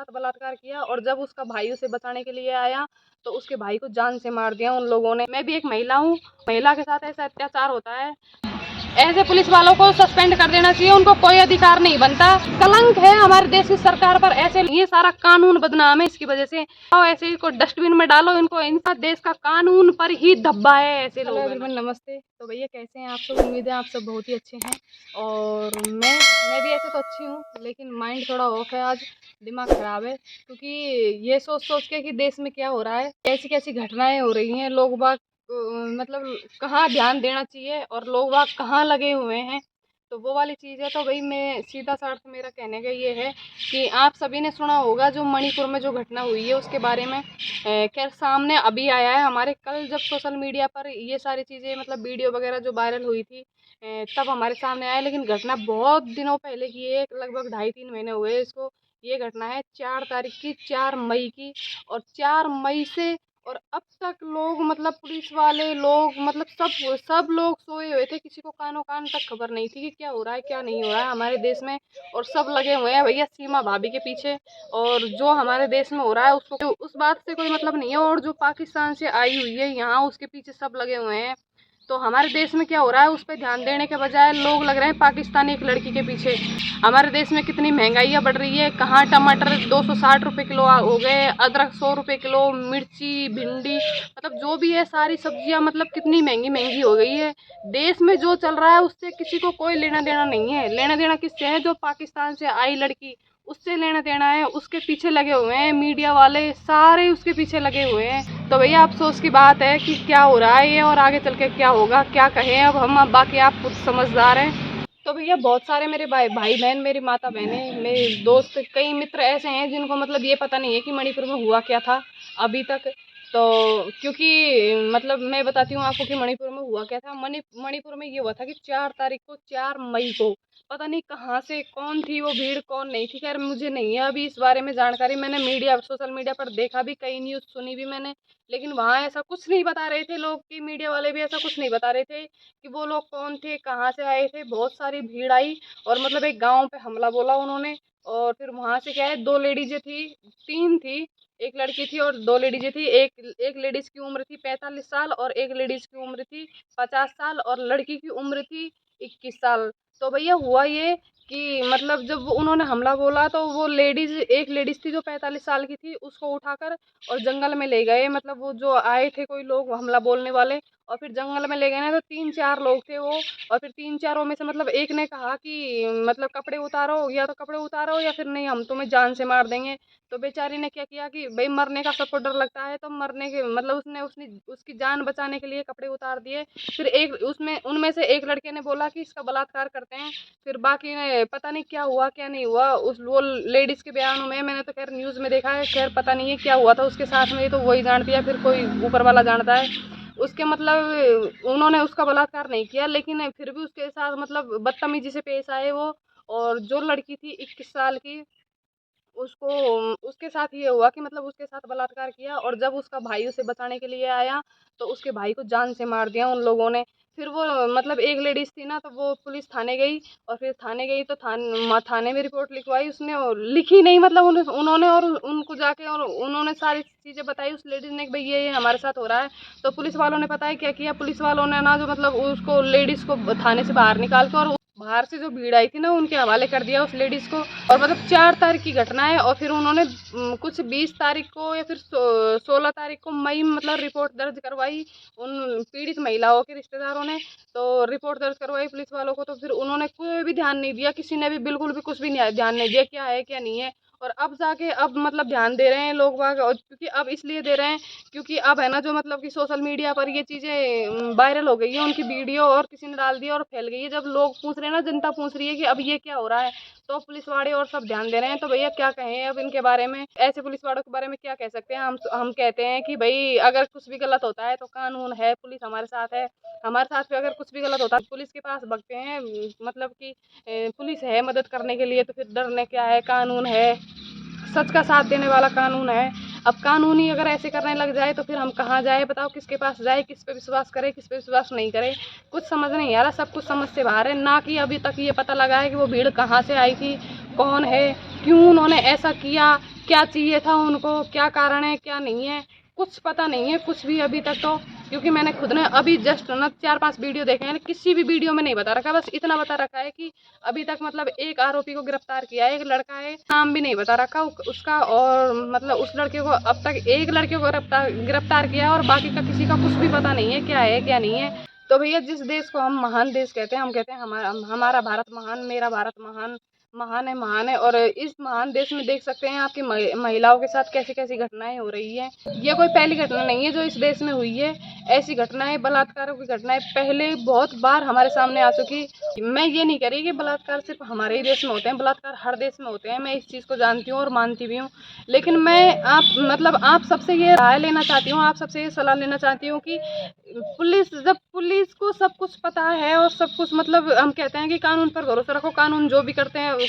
साथ बलात्कार किया और जब उसका भाई उसे बचाने के लिए आया तो उसके भाई को जान से मार दिया उन लोगों ने। मैं भी एक महिला हूँ, महिला के साथ ऐसा अत्याचार होता है, ऐसे पुलिस वालों को सस्पेंड कर देना चाहिए, उनको कोई अधिकार नहीं बनता। कलंक है हमारे देश की सरकार पर, ऐसे ये सारा कानून बदनाम है इसकी वजह से। और ऐसे इनको डस्टबिन में डालो, इनको इनका देश का कानून पर ही धब्बा है ऐसे लोग। एवरीवन नमस्ते। तो भैया कैसे हैं आप सब? उम्मीद है आप सब बहुत ही अच्छे हैं और मैं भी ऐसे तो अच्छी हूँ, लेकिन माइंड थोड़ा ऑफ है आज, दिमाग खराब है, क्योंकि ये सोच सोच के कि देश में क्या हो रहा है, कैसी कैसी घटनाएं हो रही हैं, लोग बाग मतलब कहाँ ध्यान देना चाहिए और लोग वहाँ कहाँ लगे हुए हैं, तो वो वाली चीज़ है। तो भाई मैं सीधा सा अर्थ मेरा कहने का ये है कि आप सभी ने सुना होगा जो मणिपुर में जो घटना हुई है उसके बारे में। खैर सामने अभी आया है हमारे, कल जब सोशल मीडिया पर ये सारी चीज़ें मतलब वीडियो वगैरह जो वायरल हुई थी तब हमारे सामने आया, लेकिन घटना बहुत दिनों पहले की है, लगभग 2.5-3 महीने हुए इसको। ये घटना है 4 तारीख की, 4 मई की, और 4 मई से और अब तक लोग मतलब पुलिस वाले लोग मतलब सब लोग सोए हुए थे, किसी को कानो कान तक खबर नहीं थी कि क्या हो रहा है क्या नहीं हो रहा है हमारे देश में, और सब लगे हुए हैं भैया सीमा भाभी के पीछे। और जो हमारे देश में हो रहा है उसको उस बात से कोई मतलब नहीं है, और जो पाकिस्तान से आई हुई है यहाँ उसके पीछे सब लगे हुए हैं। तो हमारे देश में क्या हो रहा है उस पर ध्यान देने के बजाय लोग लग रहे हैं पाकिस्तानी एक लड़की के पीछे। हमारे देश में कितनी महंगाइयाँ बढ़ रही है, कहाँ टमाटर 260 रुपये किलो हो गए, अदरक 100 रुपये किलो, मिर्ची भिंडी मतलब जो भी है सारी सब्जियाँ मतलब कितनी महंगी महंगी हो गई है। देश में जो चल रहा है उससे किसी को कोई लेना देना नहीं है, लेना देना किससे है? जो पाकिस्तान से आई लड़की, उससे लेना देना है, उसके पीछे लगे हुए हैं मीडिया वाले सारे, उसके पीछे लगे हुए हैं। तो भैया अफसोस की बात है कि क्या हो रहा है ये, और आगे चल के क्या होगा क्या कहें अब हम, अब बाकी आप खुद समझदार हैं। तो भैया बहुत सारे मेरे भाई बहन, मेरी माता बहनें, मेरे दोस्त, कई मित्र ऐसे हैं जिनको मतलब ये पता नहीं है कि मणिपुर में हुआ क्या था अभी तक। तो क्योंकि मतलब मैं बताती हूँ आपको कि मणिपुर में हुआ क्या था। मणिपुर में ये हुआ था कि 4 तारीख को, 4 मई को, पता नहीं कहाँ से कौन थी वो भीड़ कौन नहीं थी, खैर मुझे नहीं है अभी इस बारे में जानकारी। मैंने सोशल मीडिया पर देखा भी, कई न्यूज़ सुनी भी मैंने, लेकिन वहाँ ऐसा कुछ नहीं बता रहे थे लोग, कि मीडिया वाले भी ऐसा कुछ नहीं बता रहे थे कि वो लोग कौन थे कहाँ से आए थे। बहुत सारी भीड़ आई और मतलब एक गांव पे हमला बोला उन्होंने, और फिर वहां से क्या है, 2 लेडीजें थी, 3 थी, एक लड़की थी और 2 लेडीजें थी। एक लेडीज की उम्र थी 45 साल और एक लेडीज की उम्र थी 50 साल और लड़की की उम्र थी 21 साल। तो भैया हुआ ये कि मतलब जब उन्होंने हमला बोला तो वो लेडीज, एक लेडीज थी जो 45 साल की थी, उसको उठाकर और जंगल में ले गए। मतलब वो जो आए थे कोई लोग हमला बोलने वाले, और फिर जंगल में ले गए ना, तो 3-4 लोग थे वो, और फिर 3-4 में से मतलब एक ने कहा कि मतलब कपड़े उतारो, या तो कपड़े उतारो या फिर नहीं हम तुम्हें जान से मार देंगे। तो बेचारी ने क्या किया कि भाई मरने का सबको डर लगता है, तो मरने के मतलब उसने उसने उसकी जान बचाने के लिए कपड़े उतार दिए। फिर एक उसमें उनमें से एक लड़के ने बोला कि इसका बलात्कार करते हैं, फिर बाकी ने पता नहीं क्या हुआ क्या नहीं हुआ। उस वो लेडीज के बयान में, मैंने तो खैर न्यूज़ में देखा है, खैर पता नहीं है क्या हुआ था उसके साथ में, ये तो वही जानती है, फिर कोई ऊपर वाला जानता है। उसके मतलब उन्होंने उसका बलात्कार नहीं किया, लेकिन फिर भी उसके साथ मतलब बदतमीजी से पेश आए वो। और जो लड़की थी 21 साल की, उसको उसके साथ ये हुआ कि मतलब उसके साथ बलात्कार किया, और जब उसका भाई उसे बचाने के लिए आया तो उसके भाई को जान से मार दिया उन लोगों ने। फिर वो मतलब एक लेडीज थी ना, तो वो पुलिस थाने गई, और फिर थाने गई तो थाने में रिपोर्ट लिखवाई उसने, और लिखी नहीं मतलब उन्होंने, और उनको जाके और उन्होंने सारी चीज़ें बताई उस लेडीज ने कि भाई ये हमारे साथ हो रहा है। तो पुलिस वालों ने पता है क्या किया, पुलिस वालों ने ना जो मतलब उसको लेडीज़ को थाने से बाहर निकाल के, और बाहर से जो भीड़ आई थी ना उनके हवाले कर दिया उस लेडीज़ को। और मतलब 4 तारीख की घटना है, और फिर उन्होंने कुछ 20 तारीख को या फिर 16 तारीख को मई में मतलब रिपोर्ट दर्ज करवाई उन पीड़ित महिलाओं के रिश्तेदारों ने। तो रिपोर्ट दर्ज करवाई पुलिस वालों को, तो फिर उन्होंने कोई भी ध्यान नहीं दिया, किसी ने भी बिल्कुल भी कुछ भी ध्यान नहीं दिया क्या है क्या नहीं है। और अब जाके अब मतलब ध्यान दे रहे हैं लोग बाग, और क्योंकि अब इसलिए दे रहे हैं क्योंकि अब है ना जो मतलब कि सोशल मीडिया पर ये चीज़ें वायरल हो गई है, उनकी वीडियो, और किसी ने डाल दी और फैल गई है। जब लोग पूछ रहे हैं ना, जनता पूछ रही है कि अब ये क्या हो रहा है, तो पुलिस वाले और सब ध्यान दे रहे हैं। तो भैया क्या कहें अब इनके बारे में, ऐसे पुलिस वालों के बारे में क्या कह सकते हैं हम कहते हैं कि भाई अगर कुछ भी गलत होता है तो कानून है, पुलिस हमारे साथ है, हमारे साथ भी अगर कुछ भी गलत होता है पुलिस के पास भगते हैं, मतलब कि पुलिस है मदद करने के लिए, तो फिर डरने क्या है, कानून है, सच का साथ देने वाला कानून है। अब कानून ही अगर ऐसे करने लग जाए तो फिर हम कहाँ जाए, बताओ किसके पास जाए, किस पे विश्वास करें किस पे विश्वास नहीं करें, कुछ समझ नहीं आ रहा, सब कुछ समझ से बाहर है। ना कि अभी तक ये पता लगा है कि वो भीड़ कहाँ से आई थी, कौन है, क्यों उन्होंने ऐसा किया, क्या चाहिए था उनको, क्या कारण है क्या नहीं है, कुछ पता नहीं है कुछ भी अभी तक तो। क्योंकि मैंने खुद ने अभी जस्ट ना 4-5 वीडियो देखे हैं, किसी भी वीडियो में नहीं बता रखा, बस इतना बता रखा है कि अभी तक मतलब एक आरोपी को गिरफ्तार किया है, एक लड़का है, नाम भी नहीं बता रखा उसका, और मतलब उस लड़के को अब तक एक लड़के को गिरफ्तार किया है और बाकी का किसी का कुछ भी पता नहीं है क्या है क्या नहीं है। तो भैया जिस देश को हम महान देश कहते हैं, हम कहते हैं हमारा भारत महान, मेरा भारत महान, महान है। और इस महान देश में देख सकते हैं आपकी महिलाओं के साथ कैसी कैसी घटनाएं हो रही है। ये कोई पहली घटना नहीं है जो इस देश में हुई है, ऐसी घटनाएं, बलात्कारों की घटनाएं पहले बहुत बार हमारे सामने आ चुकी। मैं ये नहीं कह रही कि बलात्कार सिर्फ हमारे ही देश में होते हैं, बलात्कार हर देश में होते हैं, मैं इस चीज़ को जानती हूँ और मानती भी हूँ। लेकिन मैं आप सबसे ये राय लेना चाहती हूँ, आप सबसे ये सलाह लेना चाहती हूँ कि जब पुलिस को सब कुछ पता है और सब कुछ, मतलब हम कहते हैं कि कानून पर भरोसा रखो, कानून जो भी करता है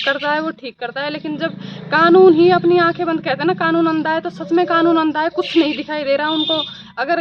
वो ठीक करता है, लेकिन जब कानून ही अपनी आंखें बंद, कहते हैं ना कानून अंधा है, तो सच में कानून अंधा है, कुछ नहीं दिखाई दे रहा उनको। अगर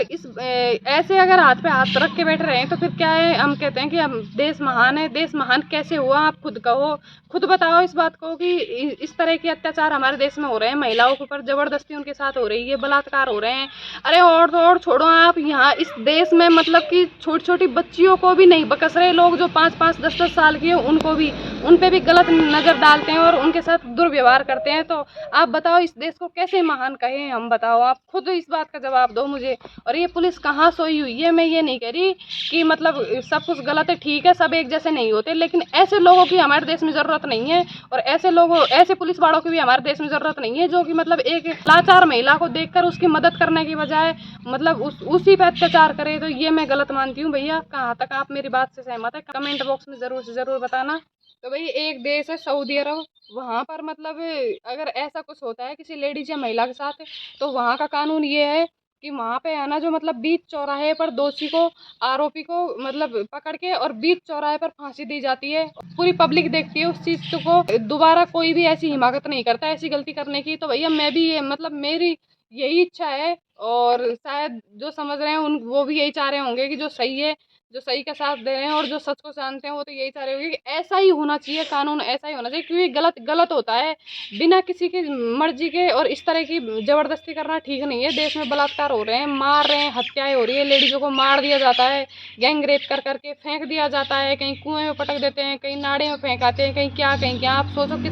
ऐसे अगर हाथ पे हाथ रख के बैठ रहे हैं तो फिर क्या है। हम कहते हैं कि हम देश महान है, देश महान कैसे हुआ आप खुद कहो, खुद बताओ इस बात को कि इस तरह के अत्याचार हमारे देश में हो रहे हैं, महिलाओं के ऊपर जबरदस्ती उनके साथ हो रही है, बलात्कार हो रहे हैं। अरे और तो और छोड़ो, आप यहाँ इस देश में मतलब कि छोटी छोटी बच्चियों को भी नहीं बकस रहे लोग, जो 5-5, 10-10 साल की है उनको भी, उन पे भी गलत नज़र डालते हैं और उनके साथ दुर्व्यवहार करते हैं। तो आप बताओ इस देश को कैसे महान कहें हम, बताओ आप खुद इस बात का जवाब दो मुझे। और ये पुलिस कहाँ सोई हुई है, मैं ये नहीं कह रही कि मतलब सब कुछ गलत है, ठीक है, सब एक जैसे नहीं होते, लेकिन ऐसे लोगों की हमारे देश में ज़रूरत नहीं है, और ऐसे पुलिस वालों की भी हमारे देश में ज़रूरत नहीं है, जो कि मतलब एक लाचार महिला को देखकर उसकी मदद करने की बजाय मतलब उसी पर अत्याचार करे। तो ये मैं गलत मानती हूँ। भैया कहाँ तक आप मेरी बात से सहमत है, कमेंट बॉक्स में ज़रूर से ज़रूर बताना। तो भाई एक देश है सऊदी अरब, वहाँ पर मतलब अगर ऐसा कुछ होता है किसी लेडीज या महिला के साथ, तो वहाँ का कानून ये है कि वहाँ पे है ना, जो मतलब बीच चौराहे पर दोषी को, आरोपी को मतलब पकड़ के और बीच चौराहे पर फांसी दी जाती है। पूरी पब्लिक देखती है उस चीज़ को, दोबारा कोई भी ऐसी हिमाकत नहीं करता ऐसी गलती करने की। तो भैया मैं भी ये मतलब मेरी यही इच्छा है, और शायद जो समझ रहे हैं वो भी यही चाह रहे होंगे कि जो सही है, जो सही का साथ दे रहे हैं और जो सच को जानते हैं वो तो यही चाह रहे होंगे कि ऐसा ही होना चाहिए, कानून ऐसा ही होना चाहिए, क्योंकि गलत होता है बिना किसी की मर्जी के, और इस तरह की ज़बरदस्ती करना ठीक नहीं है। देश में बलात्कार हो रहे हैं, मार रहे हैं, हत्याएं हो रही है, लेडीज़ों को मार दिया जाता है, गैंग रेप कर करके फेंक दिया जाता है, कहीं कुएं में पटक देते हैं, कहीं नाड़े में फेंकाते हैं, कहीं क्या। आप सोचो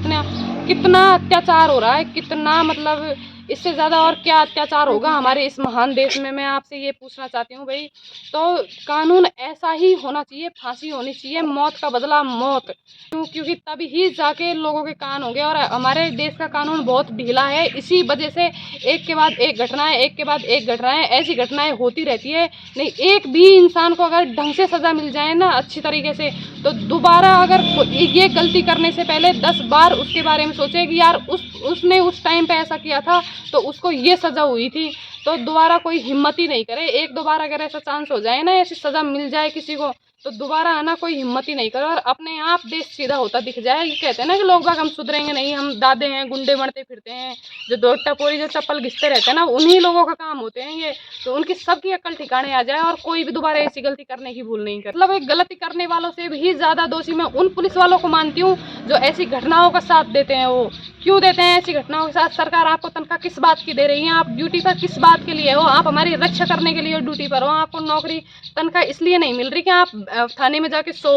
कितना अत्याचार हो रहा है, कितना मतलब इससे ज़्यादा और क्या अत्याचार होगा हमारे इस महान देश में। मैं आपसे ये पूछना चाहती हूँ भाई, तो कानून ऐसा ही होना चाहिए, फांसी होनी चाहिए, मौत का बदला मौत, क्योंकि तभी ही जाके लोगों के कान होंगे। और हमारे देश का कानून बहुत ढीला है, इसी वजह से एक के बाद एक घटनाएं, एक के बाद एक घटनाएं, ऐसी घटनाएं होती रहती है। नहीं, एक भी इंसान को अगर ढंग से सज़ा मिल जाए ना अच्छी तरीके से, तो दोबारा अगर ये गलती करने से पहले 10 बार उसके बारे में सोचे कि यार उसने उस टाइम पे ऐसा किया था तो उसको ये सज़ा हुई थी, तो दोबारा कोई हिम्मत ही नहीं करे। एक दो बार अगर ऐसा चांस हो जाए ना, ऐसी सज़ा मिल जाए किसी को, तो दोबारा आना कोई हिम्मत ही नहीं करे और अपने आप देश सीधा होता दिख जाए। ये कहते हैं ना कि लोग बाग हम सुधरेंगे नहीं, हम दादे हैं गुंडे बनते फिरते हैं, जो दो टपोरी जो चप्पल घिसते रहते हैं ना, उन्हीं लोगों का काम होते हैं ये। तो उनकी सबकी अक्ल ठिकाने आ जाए और कोई भी दोबारा ऐसी गलती करने की भूल नहीं करे। मतलब एक गलती करने वालों से भी ज़्यादा दोषी मैं उन पुलिस वालों को मानती हूँ जो ऐसी घटनाओं का साथ देते हैं। वो क्यों देते हैं ऐसी घटनाओं के साथ? सरकार आपको तनख्वाह किस बात की दे रही है? आप ड्यूटी पर किस बात के लिए हो? आप हमारी रक्षा करने के लिए ड्यूटी पर हो। आपको नौकरी तनख्वाह इसलिए नहीं मिल रही कि आप थाने में जाके सो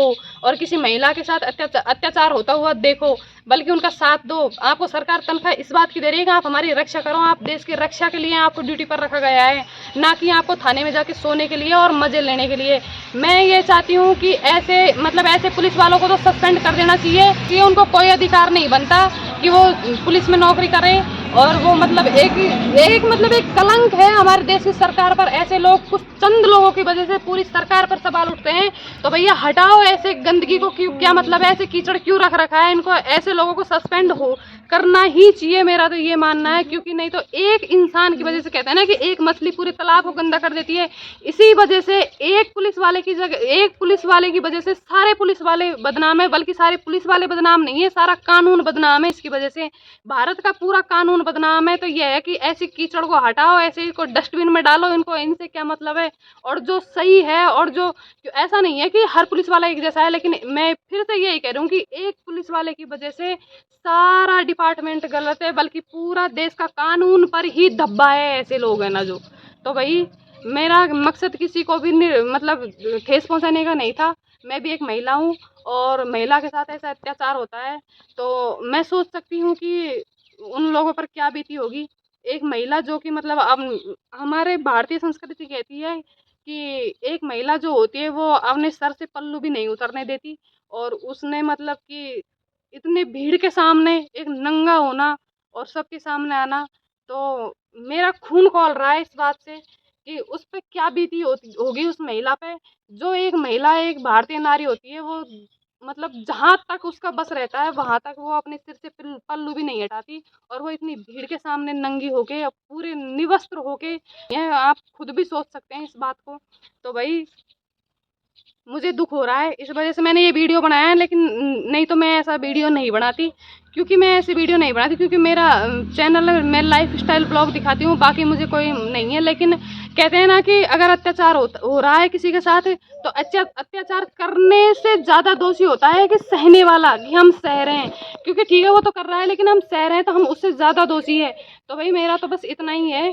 और किसी महिला के साथ अत्याचार होता हुआ देखो, बल्कि उनका साथ दो। आपको सरकार तनख्वाह इस बात की दे रही है कि आप हमारी रक्षा करो, आप देश की रक्षा के लिए आपको ड्यूटी पर रखा गया है, ना कि आपको थाने में जाके सोने के लिए और मजे लेने के लिए। मैं ये चाहती हूँ कि ऐसे पुलिस वालों को तो सस्पेंड कर देना चाहिए कि उनको कोई अधिकार नहीं बनता कि वो पुलिस में नौकरी करें। और वो मतलब एक कलंक है हमारे देश की सरकार पर। ऐसे लोग, कुछ चंद लोगों की वजह से पूरी सरकार पर सवाल उठते हैं। तो भैया हटाओ ऐसे गंदगी को, क्यों, क्या मतलब है, ऐसे कीचड़ क्यों रख रखा है इनको? ऐसे लोगों को सस्पेंड करना ही चाहिए, मेरा तो ये मानना है। क्योंकि नहीं तो एक इंसान की वजह से, कहते हैं ना कि एक मछली पूरे तालाब को गंदा कर देती है, इसी वजह से एक पुलिस वाले की वजह से सारे पुलिस वाले बदनाम है। बल्कि सारे पुलिस वाले बदनाम नहीं है, सारा कानून बदनाम है। इसकी वजह से भारत का पूरा कानून बदनाम है। तो यह है कि ऐसी कीचड़ को हटाओ, ऐसे को डस्टबिन में डालो, इनको इनसे क्या मतलब है। और जो सही है, और जो ऐसा नहीं है कि हर पुलिस वाला एक जैसा है, लेकिन मैं फिर से यही कह रही हूँ कि एक पुलिस वाले की वजह से सारा डिपार्टमेंट गलत है, बल्कि पूरा देश का कानून पर ही धब्बा है ऐसे लोग हैं ना जो। तो भाई मेरा मकसद किसी को भी मतलब ठेस पहुंचाने का नहीं था। मैं भी एक महिला हूँ और महिला के साथ ऐसा अत्याचार होता है तो मैं सोच सकती हूँ कि उन लोगों पर क्या बीती होगी। एक महिला जो कि मतलब अब हमारे भारतीय संस्कृति कहती है कि एक महिला जो होती है वो अपने सर से पल्लू भी नहीं उतरने देती, और उसने मतलब कि इतनी भीड़ के सामने एक नंगा होना और सबके सामने आना, तो मेरा खून खौल रहा है इस बात से कि उस पे क्या बीती होती होगी उस महिला पे। जो एक महिला एक भारतीय नारी होती है वो मतलब जहाँ तक उसका बस रहता है वहां तक वो अपने सिर से पल्लू भी नहीं हटाती, और वो इतनी भीड़ के सामने नंगी होके पूरे निवस्त्र होके, यह आप खुद भी सोच सकते हैं इस बात को। तो भाई मुझे दुख हो रहा है, इस वजह से मैंने ये वीडियो बनाया है। लेकिन नहीं तो मैं ऐसा वीडियो नहीं बनाती, क्योंकि मैं ऐसी वीडियो नहीं बनाती क्योंकि मेरा चैनल है, मैं लाइफ स्टाइल ब्लॉग दिखाती हूँ, बाकी मुझे कोई नहीं है। लेकिन कहते हैं ना कि अगर अत्याचार हो रहा है किसी के साथ तो अत्याचार करने से ज़्यादा दोषी होता है कि सहने वाला, कि हम सह रहे हैं। क्योंकि ठीक है वो तो कर रहा है लेकिन हम सह रहे हैं तो हम उससे ज़्यादा दोषी है। तो भाई मेरा तो बस इतना ही है।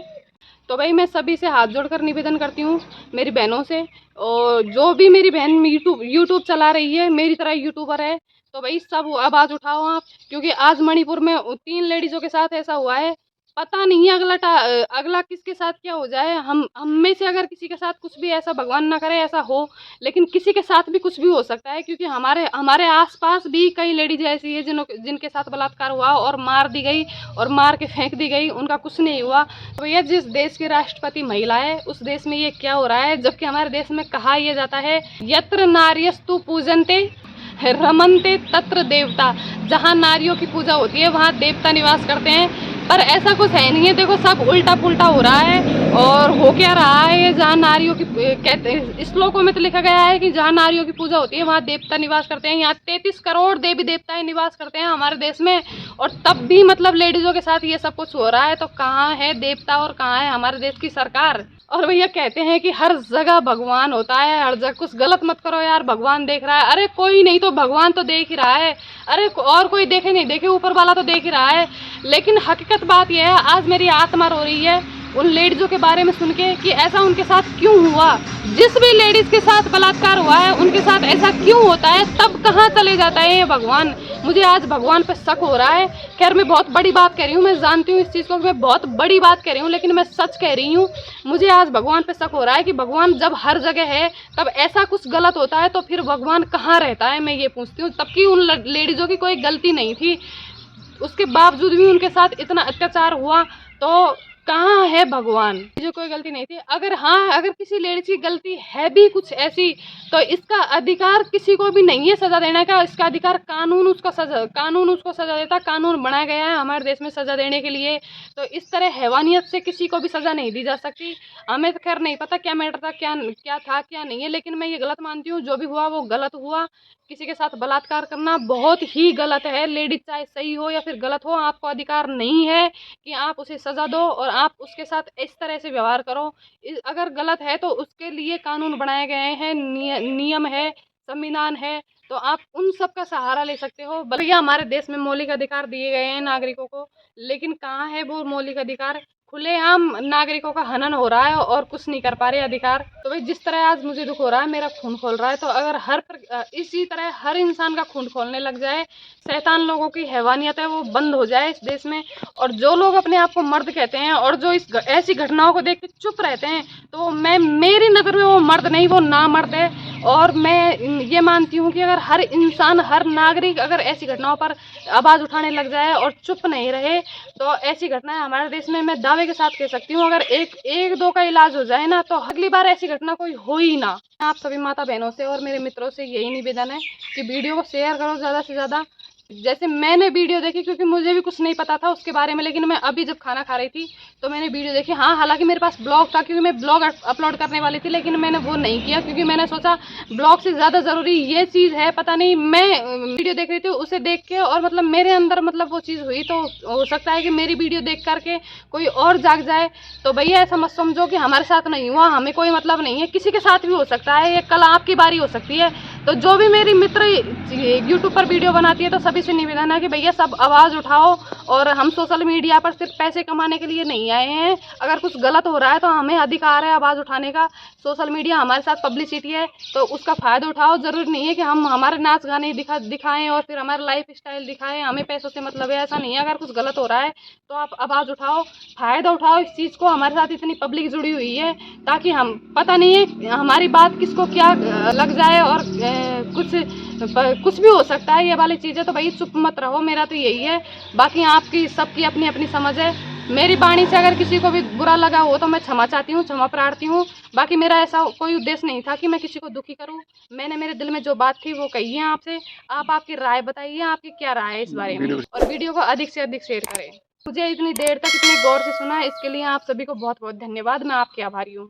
तो भाई मैं सभी से हाथ जोड़कर निवेदन करती हूँ, मेरी बहनों से, और जो भी मेरी बहन यूट्यूब चला रही है मेरी तरह यूट्यूबर है, तो भाई सब आवाज़ उठाओ आप। क्योंकि आज मणिपुर में 3 लेडीज़ों के साथ ऐसा हुआ है, पता नहीं है अगला किसके साथ क्या हो जाए। हम में से अगर किसी के साथ कुछ भी ऐसा, भगवान ना करे ऐसा हो, लेकिन किसी के साथ भी कुछ भी हो सकता है। क्योंकि हमारे आसपास भी कई लेडीज ऐसी है जिनके साथ बलात्कार हुआ और मार दी गई और मार के फेंक दी गई, उनका कुछ नहीं हुआ। तो भैया जिस देश की राष्ट्रपति महिला है उस देश में ये क्या हो रहा है, जबकि हमारे देश में कहा यह जाता है यत्र नार्यस्तु पूजन्ते रमनते तत्र देवता, जहाँ नारियों की पूजा होती है वहाँ देवता निवास करते हैं। पर ऐसा कुछ है नहीं है, देखो सब उल्टा पुल्टा हो रहा है। और हो क्या रहा है, जहाँ नारियों की कहते श्लोकों में तो लिखा गया है कि जहाँ नारियों की पूजा होती है वहाँ देवता निवास करते हैं। यहाँ 33 करोड़ देवी देवताएं निवास करते हैं हमारे देश में, और तब भी मतलब लेडीजों के साथ ये सब कुछ हो रहा है। तो कहाँ है देवता और कहाँ है हमारे देश की सरकार। और भैया कहते हैं कि हर जगह भगवान होता है, हर जगह कुछ गलत मत करो यार, भगवान देख रहा है। अरे कोई नहीं तो भगवान तो देख ही रहा है, अरे और कोई देखे नहीं देखे, ऊपर वाला तो देख ही रहा है। लेकिन हकीकत बात यह है, आज मेरी आत्मा रो रही है उन लेडीज़ों के बारे में सुन के कि ऐसा उनके साथ क्यों हुआ। जिस भी लेडीज़ के साथ बलात्कार हुआ है उनके साथ ऐसा क्यों होता है, तब कहाँ चले जाता है ये भगवान। मुझे आज भगवान पे शक हो रहा है। खैर मैं बहुत बड़ी बात कह रही हूँ, मैं जानती हूँ इस चीज़ को, मैं बहुत बड़ी बात कह रही हूँ, लेकिन मैं सच कह रही हूँ। मुझे आज भगवान पे शक हो रहा है कि भगवान जब हर जगह है तब ऐसा कुछ गलत होता है तो फिर भगवान कहाँ रहता है, मैं ये पूछती हूँ। तब की उन लेडीज़ों की कोई गलती नहीं थी, उसके बावजूद भी उनके साथ इतना अत्याचार हुआ, तो कहाँ है भगवान। जो कोई गलती नहीं थी। अगर किसी लेडीज की गलती है भी कुछ ऐसी, तो इसका अधिकार किसी को भी नहीं है सजा देने का। इसका अधिकार कानून उसको सजा देता। कानून बनाया गया है हमारे देश में सजा देने के लिए। तो इस तरह हैवानियत से किसी को भी सजा नहीं दी जा सकती। हमें तो खैर नहीं पता क्या मैटर था, क्या था क्या नहीं है, लेकिन मैं ये गलत मानती हूँ। जो भी हुआ वो गलत हुआ। किसी के साथ बलात्कार करना बहुत ही गलत है। लेडीज चाहे सही हो या फिर गलत हो, आपको अधिकार नहीं है कि आप उसे सजा दो और आप उसके साथ इस तरह से व्यवहार करो। अगर गलत है तो उसके लिए कानून बनाए गए हैं, नियम है, संविधान है, तो आप उन सब का सहारा ले सकते हो। भैया हमारे देश में मौलिक अधिकार दिए गए हैं नागरिकों को, लेकिन कहाँ है वो मौलिक अधिकार। खुलेआम नागरिकों का हनन हो रहा है और कुछ नहीं कर पा रहे अधिकार। तो भाई जिस तरह आज मुझे दुख हो रहा है, मेरा खून खोल रहा है, तो अगर इसी तरह हर इंसान का खून खोलने लग जाए, शैतान लोगों की हैवानियत है वो बंद हो जाए इस देश में, और जो लोग अपने आप को मर्द कहते हैं और जो ऐसी घटनाओं को देख के चुप रहते हैं, तो मेरी नज़र में वो मर्द नहीं, वो नामर्द है। और मैं ये मानती हूँ कि अगर हर इंसान, हर नागरिक अगर ऐसी घटनाओं पर आवाज़ उठाने लग जाए और चुप नहीं रहे, तो ऐसी घटनाएं हमारे देश में मैं दावे के साथ कह सकती हूँ, अगर एक दो का इलाज हो जाए ना, तो अगली बार ऐसी घटना कोई हो ही ना। आप सभी माता बहनों से और मेरे मित्रों से यही निवेदन है कि वीडियो को शेयर करो ज़्यादा से ज़्यादा। जैसे मैंने वीडियो देखी, क्योंकि मुझे भी कुछ नहीं पता था उसके बारे में, लेकिन मैं अभी जब खाना खा रही थी तो मैंने वीडियो देखी। हाँ, हालांकि मेरे पास ब्लॉग था, क्योंकि मैं ब्लॉग अपलोड करने वाली थी, लेकिन मैंने वो नहीं किया, क्योंकि मैंने सोचा ब्लॉग से ज़्यादा ज़रूरी ये चीज़ है। पता नहीं, मैं वीडियो देख रही थी, उसे देख के और मतलब मेरे अंदर मतलब वो चीज़ हुई, तो हो सकता है कि मेरी वीडियो देख करके कोई और जाग जाए। तो भैया ऐसा मत समझो कि हमारे साथ नहीं हुआ, हमें कोई मतलब नहीं है, किसी के साथ भी हो सकता है, ये कल आपकी बारी हो सकती है। तो जो भी मेरी मित्र यूट्यूब पर वीडियो बनाती है तो सभी से निवेदन है कि भैया सब आवाज़ उठाओ, और हम सोशल मीडिया पर सिर्फ पैसे कमाने के लिए नहीं आए हैं। अगर कुछ गलत हो रहा है तो हमें अधिकार है आवाज़ उठाने का। सोशल मीडिया हमारे साथ पब्लिसिटी है तो उसका फ़ायदा उठाओ। ज़रूरी नहीं है कि हम हमारे नाच गाने दिखाएं और फिर हमारा लाइफ स्टाइल दिखाएं, हमें पैसों से मतलब है, ऐसा नहीं है। अगर कुछ गलत हो रहा है तो आप आवाज़ उठाओ, फ़ायदा उठाओ इस चीज़ को। हमारे साथ इतनी पब्लिक जुड़ी हुई है ताकि हम, पता नहीं है हमारी बात किसको क्या लग जाए, और कुछ भी हो सकता है ये वाली चीज़ें। तो भाई चुप मत रहो, मेरा तो यही है। बाकी आपकी सबकी अपनी अपनी समझ है। मेरी वाणी से अगर किसी को भी बुरा लगा हो तो मैं क्षमा चाहती हूँ, क्षमा प्रार्थी हूँ। बाकी मेरा ऐसा कोई उद्देश्य नहीं था कि मैं किसी को दुखी करूँ। मैंने मेरे दिल में जो बात थी वो कही है आपसे। आप आपकी राय बताइए, आपकी क्या राय है इस बारे में, और वीडियो को अधिक से अधिक शेयर करें। मुझे इतनी देर तक इतनी गौर से सुना, इसके लिए आप सभी को बहुत बहुत धन्यवाद। मैं आपकी आभारी हूँ।